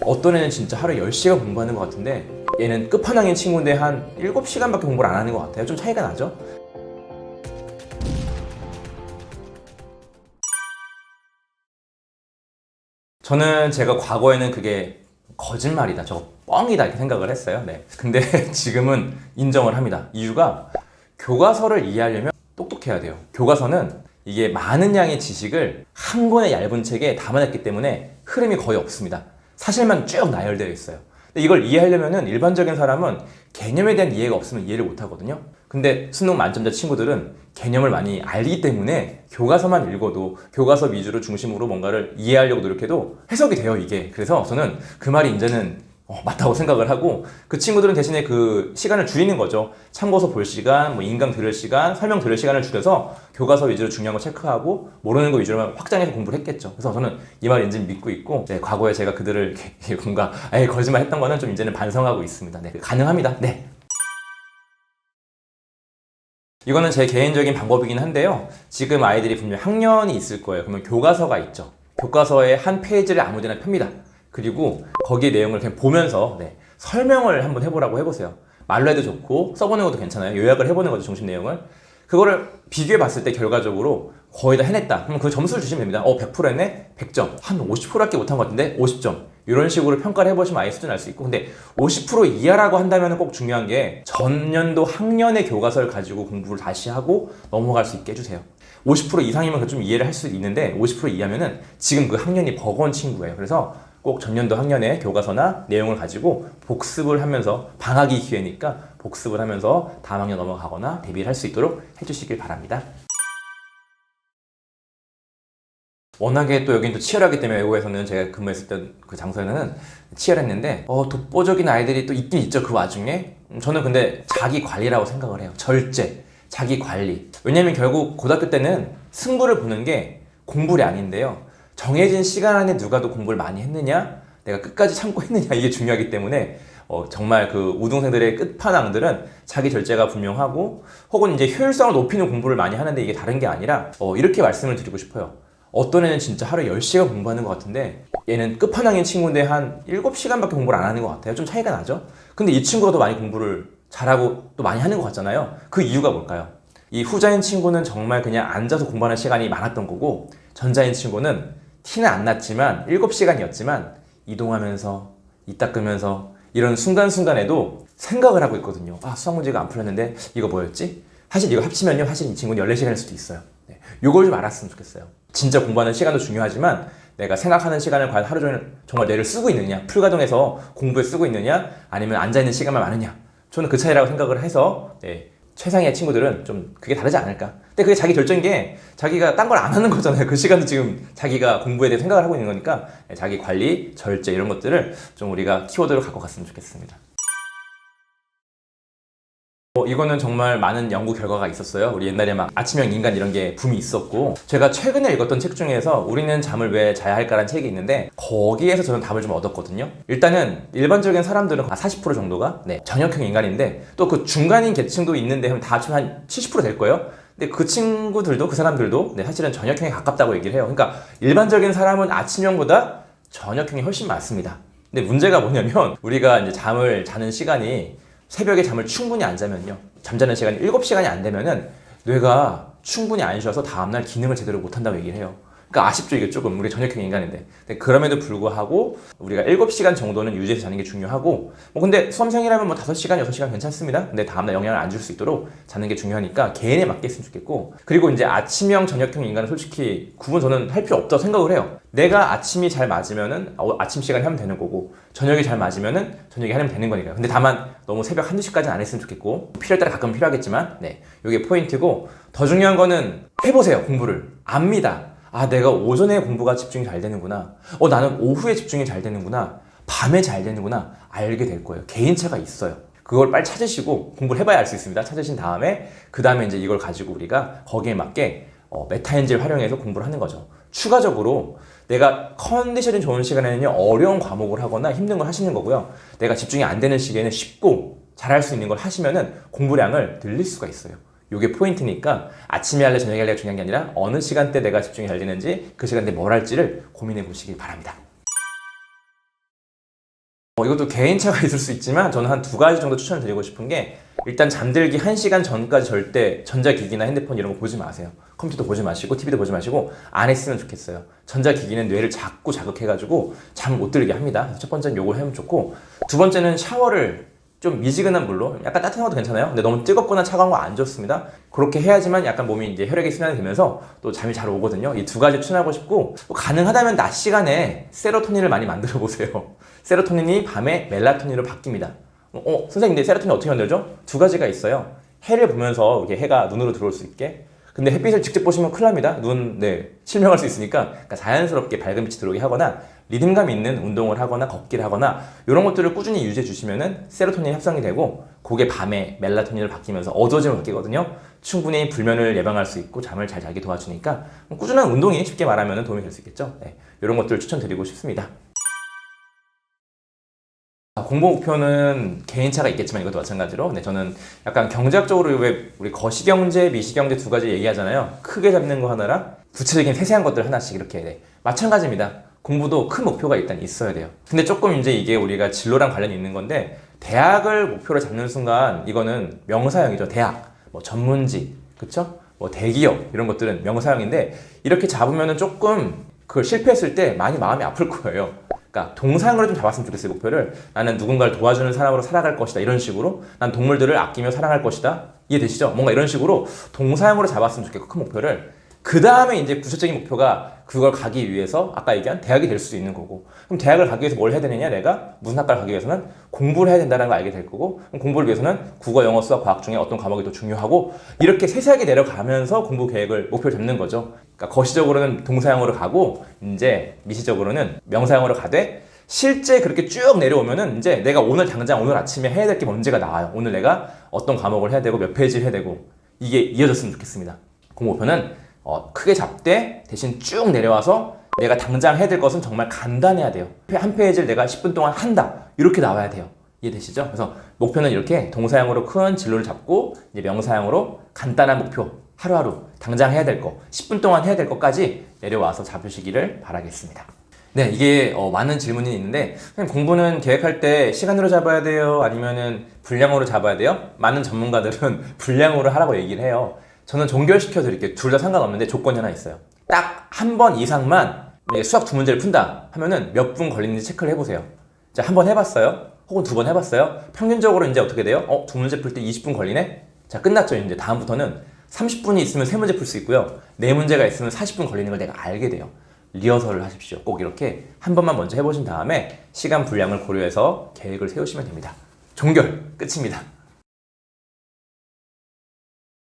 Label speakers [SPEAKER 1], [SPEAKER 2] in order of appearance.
[SPEAKER 1] 어떤 애는 진짜 하루에 10시간 공부하는 것 같은데 얘는 끝판왕인 친구인데 한 7시간밖에 공부를 안 하는 것 같아요. 좀 차이가 나죠? 저는 제가 과거에는 그게 거짓말이다, 저거 뻥이다 이렇게 생각을 했어요. 네. 근데 지금은 인정을 합니다. 이유가 교과서를 이해하려면 똑똑해야 돼요. 교과서는 이게 많은 양의 지식을 한 권의 얇은 책에 담아냈기 때문에 흐름이 거의 없습니다. 사실만 쭉 나열되어 있어요. 근데 이걸 이해하려면은 일반적인 사람은 개념에 대한 이해가 없으면 이해를 못 하거든요. 근데 수능 만점자 친구들은 개념을 많이 알기 때문에 교과서만 읽어도 교과서 위주로 중심으로 뭔가를 이해하려고 노력해도 해석이 돼요, 이게. 그래서 저는 그 말이 이제는 맞다고 생각을 하고, 그 친구들은 대신에 그 시간을 줄이는 거죠. 참고서 볼 시간, 인강 들을 시간, 설명 들을 시간을 줄여서 교과서 위주로 중요한 거 체크하고 모르는 거 위주로만 확장해서 공부를 했겠죠. 그래서 저는 이 말을 인지 믿고 있고, 네, 과거에 제가 그들을 뭔가 거짓말 했던 거는 좀 이제는 반성하고 있습니다. 네, 가능합니다. 네. 이거는 제 개인적인 방법이긴 한데요. 지금 아이들이 분명 학년이 있을 거예요. 그러면 교과서가 있죠. 교과서의 한 페이지를 아무데나 펴니다. 그리고 거기에 내용을 그냥 보면서 설명을 한번 해보라고 해보세요. 말로 해도 좋고 써보는 것도 괜찮아요. 요약을 해보는 거죠, 중심 내용을. 그거를 비교해 봤을 때 결과적으로 거의 다 해냈다. 그럼 그 점수를 주시면 됩니다. 100% 했네? 100점. 한 50%밖에 못한 것 같은데 50점. 이런 식으로 평가를 해보시면 아예 수준 알 수 있고, 근데 50% 이하라고 한다면 꼭 중요한 게 전년도 학년의 교과서를 가지고 공부를 다시 하고 넘어갈 수 있게 해주세요. 50% 이상이면 좀 이해를 할 수 있는데 50% 이하면은 지금 그 학년이 버거운 친구예요. 그래서 꼭 전년도 학년의 교과서나 내용을 가지고 복습을 하면서, 방학이 기회니까 복습을 하면서 다음 학년 넘어가거나 대비를 할 수 있도록 해주시길 바랍니다. 워낙에 또 여긴 또 치열하기 때문에 외국에서는, 제가 근무했을 때 그 장소에는 치열했는데 독보적인 아이들이 또 있긴 있죠, 그 와중에. 저는 근데 자기 관리라고 생각을 해요. 절제, 자기 관리. 왜냐면 결국 고등학교 때는 승부를 보는 게 공부이 아닌데요, 정해진 시간 안에 누가 더 공부를 많이 했느냐, 내가 끝까지 참고 했느냐, 이게 중요하기 때문에 정말 그 우등생들의 끝판왕들은 자기 절제가 분명하고, 혹은 이제 효율성을 높이는 공부를 많이 하는데 이게 다른 게 아니라 이렇게 말씀을 드리고 싶어요. 어떤 애는 진짜 하루에 10시간 공부하는 것 같은데 얘는 끝판왕인 친구인데 한 7시간밖에 공부를 안 하는 것 같아요. 좀 차이가 나죠? 근데 이 친구가 더 많이 공부를 잘하고 또 많이 하는 것 같잖아요. 그 이유가 뭘까요? 이 후자인 친구는 정말 그냥 앉아서 공부하는 시간이 많았던 거고, 전자인 친구는 티는 안 났지만 7시간이었지만 이동하면서, 이 닦으면서 이런 순간순간에도 생각을 하고 있거든요. 수학 문제가 안 풀렸는데 이거 뭐였지? 사실 이거 합치면요, 사실 이 친구는 14시간일 수도 있어요. 요걸 좀 알았으면 좋겠어요. 진짜 공부하는 시간도 중요하지만 내가 생각하는 시간을 과연 하루 종일 정말 뇌를 쓰고 있느냐, 풀가동해서 공부에 쓰고 있느냐, 아니면 앉아있는 시간만 많으냐. 저는 그 차이라고 생각을 해서 최상의 친구들은 좀 그게 다르지 않을까. 근데 그게 자기 결정인 게, 자기가 딴 걸 안 하는 거잖아요. 그 시간도 지금 자기가 공부에 대해 생각을 하고 있는 거니까 자기 관리, 절제 이런 것들을 좀 우리가 키워드로 갖고 갔으면 좋겠습니다. 이거는 정말 많은 연구 결과가 있었어요. 우리 옛날에 막 아침형 인간 이런 게 붐이 있었고, 제가 최근에 읽었던 책 중에서 우리는 잠을 왜 자야 할까라는 책이 있는데 거기에서 저는 답을 좀 얻었거든요. 일단은 일반적인 사람들은 40% 정도가 저녁형 인간인데, 또 그 중간인 계층도 있는데 다 합치면 한 70% 될 거예요. 근데 그 친구들도, 그 사람들도 사실은 저녁형에 가깝다고 얘기를 해요. 그러니까 일반적인 사람은 아침형보다 저녁형이 훨씬 많습니다. 근데 문제가 뭐냐면, 우리가 이제 잠을 자는 시간이, 새벽에 잠을 충분히 안 자면요, 잠자는 시간이 7시간이 안 되면은 뇌가 충분히 안 쉬어서 다음날 기능을 제대로 못 한다고 얘기를 해요. 그러니까 아쉽죠, 이게 조금. 우리 저녁형 인간인데. 근데 그럼에도 불구하고 우리가 7시간 정도는 유지해서 자는 게 중요하고, 근데 수험생이라면 5시간, 6시간 괜찮습니다. 근데 다음날 영향을 안 줄 수 있도록 자는 게 중요하니까 개인에 맞게 했으면 좋겠고, 그리고 이제 아침형, 저녁형 인간은 솔직히 구분 저는 할 필요 없다고 생각을 해요. 내가 아침이 잘 맞으면은 아침 시간에 하면 되는 거고, 저녁이 잘 맞으면은 저녁에 하면 되는 거니까요. 근데 다만 너무 새벽 1-2시까지는 안 했으면 좋겠고, 필요에 따라 가끔 필요하겠지만 이게 포인트고, 더 중요한 거는 해보세요. 공부를 압니다. 내가 오전에 공부가 집중이 잘 되는구나, 나는 오후에 집중이 잘 되는구나, 밤에 잘 되는구나, 알게 될 거예요. 개인차가 있어요. 그걸 빨리 찾으시고 공부를 해봐야 알 수 있습니다. 찾으신 다음에 그 다음에 이제 이걸 가지고 우리가 거기에 맞게 메타인지를 활용해서 공부를 하는 거죠. 추가적으로 내가 컨디션이 좋은 시간에는요, 어려운 과목을 하거나 힘든 걸 하시는 거고요. 내가 집중이 안 되는 시기에는 쉽고 잘할 수 있는 걸 하시면은 공부량을 늘릴 수가 있어요. 이게 포인트니까 아침에 할래 저녁에 할래가 중요한 게 아니라 어느 시간대 내가 집중이 잘 되는지, 그 시간대에 뭘 할지를 고민해 보시길 바랍니다. 이것도 개인차가 있을 수 있지만 저는 한 두 가지 정도 추천을 드리고 싶은 게, 일단 잠들기 1시간 전까지 절대 전자기기나 핸드폰 이런 거 보지 마세요. 컴퓨터도 보지 마시고 TV도 보지 마시고 안 했으면 좋겠어요. 전자기기는 뇌를 자꾸 자극해가지고 잠 못 들게 합니다. 그래서 첫 번째는 요걸 하면 좋고, 두 번째는 샤워를 좀 미지근한 물로, 약간 따뜻한 것도 괜찮아요. 근데 너무 뜨겁거나 차가운 거 안 좋습니다. 그렇게 해야지만 약간 몸이 이제 혈액이 순환이 되면서 또 잠이 잘 오거든요. 이 두 가지 추천하고 싶고, 또 가능하다면 낮 시간에 세로토닌을 많이 만들어 보세요. 세로토닌이 밤에 멜라토닌으로 바뀝니다. 선생님, 근데 세로토닌 어떻게 만들죠? 두 가지가 있어요. 해를 보면서 이렇게 해가 눈으로 들어올 수 있게. 근데 햇빛을 직접 보시면 큰일 납니다. 실명할 수 있으니까. 그러니까 자연스럽게 밝은 빛이 들어오게 하거나, 리듬감 있는 운동을 하거나 걷기를 하거나 이런 것들을 꾸준히 유지해 주시면은 세로토닌이 합성이 되고, 그게 밤에 멜라토닌으로 바뀌면서 어두워짐으로 바뀌거든요. 충분히 불면을 예방할 수 있고 잠을 잘 자게 도와주니까 꾸준한 운동이 쉽게 말하면 도움이 될 수 있겠죠. 네, 이런 것들을 추천드리고 싶습니다. 공부 목표는 개인차가 있겠지만 이것도 마찬가지로, 저는 약간 경제학적으로 왜 우리 거시경제, 미시경제 두 가지 얘기하잖아요. 크게 잡는 거 하나랑 구체적인 세세한 것들 하나씩 이렇게. 마찬가지입니다. 공부도 큰 목표가 일단 있어야 돼요. 근데 조금 이제 이게 우리가 진로랑 관련이 있는 건데, 대학을 목표로 잡는 순간 이거는 명사형이죠. 대학, 전문직, 그쵸? 대기업 이런 것들은 명사형인데, 이렇게 잡으면은 조금 그걸 실패했을 때 많이 마음이 아플 거예요. 그러니까 동사형으로 좀 잡았으면 좋겠어요. 목표를. 나는 누군가를 도와주는 사람으로 살아갈 것이다, 이런 식으로. 난 동물들을 아끼며 살아갈 것이다. 이해되시죠? 뭔가 이런 식으로 동사형으로 잡았으면 좋겠고, 큰 목표를. 그 다음에 이제 구체적인 목표가 그걸 가기 위해서 아까 얘기한 대학이 될 수도 있는 거고, 그럼 대학을 가기 위해서 뭘 해야 되느냐, 내가 무슨 학과를 가기 위해서는 공부를 해야 된다는 걸 알게 될 거고, 그럼 공부를 위해서는 국어, 영어, 수학, 과학 중에 어떤 과목이 더 중요하고, 이렇게 세세하게 내려가면서 공부 계획을, 목표를 잡는 거죠. 그러니까 거시적으로는 동사형으로 가고, 이제 미시적으로는 명사형으로 가되, 실제 그렇게 쭉 내려오면은 이제 내가 오늘 당장 오늘 아침에 해야 될 게 뭔지가 나와요. 오늘 내가 어떤 과목을 해야 되고 몇 페이지를 해야 되고, 이게 이어졌으면 좋겠습니다. 공부 목표는 크게 잡되 대신 쭉 내려와서 내가 당장 해야 될 것은 정말 간단해야 돼요. 한 페이지를 내가 10분 동안 한다, 이렇게 나와야 돼요. 이해되시죠? 그래서 목표는 이렇게 동사형으로 큰 진로를 잡고, 이제 명사형으로 간단한 목표, 하루하루 당장 해야 될 거, 10분 동안 해야 될 것까지 내려와서 잡으시기를 바라겠습니다. 네, 이게 많은 질문이 있는데, 공부는 계획할 때 시간으로 잡아야 돼요? 아니면은 분량으로 잡아야 돼요? 많은 전문가들은 분량으로 하라고 얘기를 해요. 저는 종결시켜 드릴게요. 둘 다 상관없는데 조건이 하나 있어요. 딱 한 번 이상만 수학 두 문제를 푼다 하면은 몇 분 걸리는지 체크를 해보세요. 자, 한 번 해봤어요? 혹은 두 번 해봤어요? 평균적으로 이제 어떻게 돼요? 두 문제 풀 때 20분 걸리네? 자, 끝났죠. 이제 다음부터는 30분이 있으면 세 문제 풀 수 있고요. 네 문제가 있으면 40분 걸리는 걸 내가 알게 돼요. 리허설을 하십시오. 꼭 이렇게 한 번만 먼저 해보신 다음에 시간 분량을 고려해서 계획을 세우시면 됩니다. 종결 끝입니다.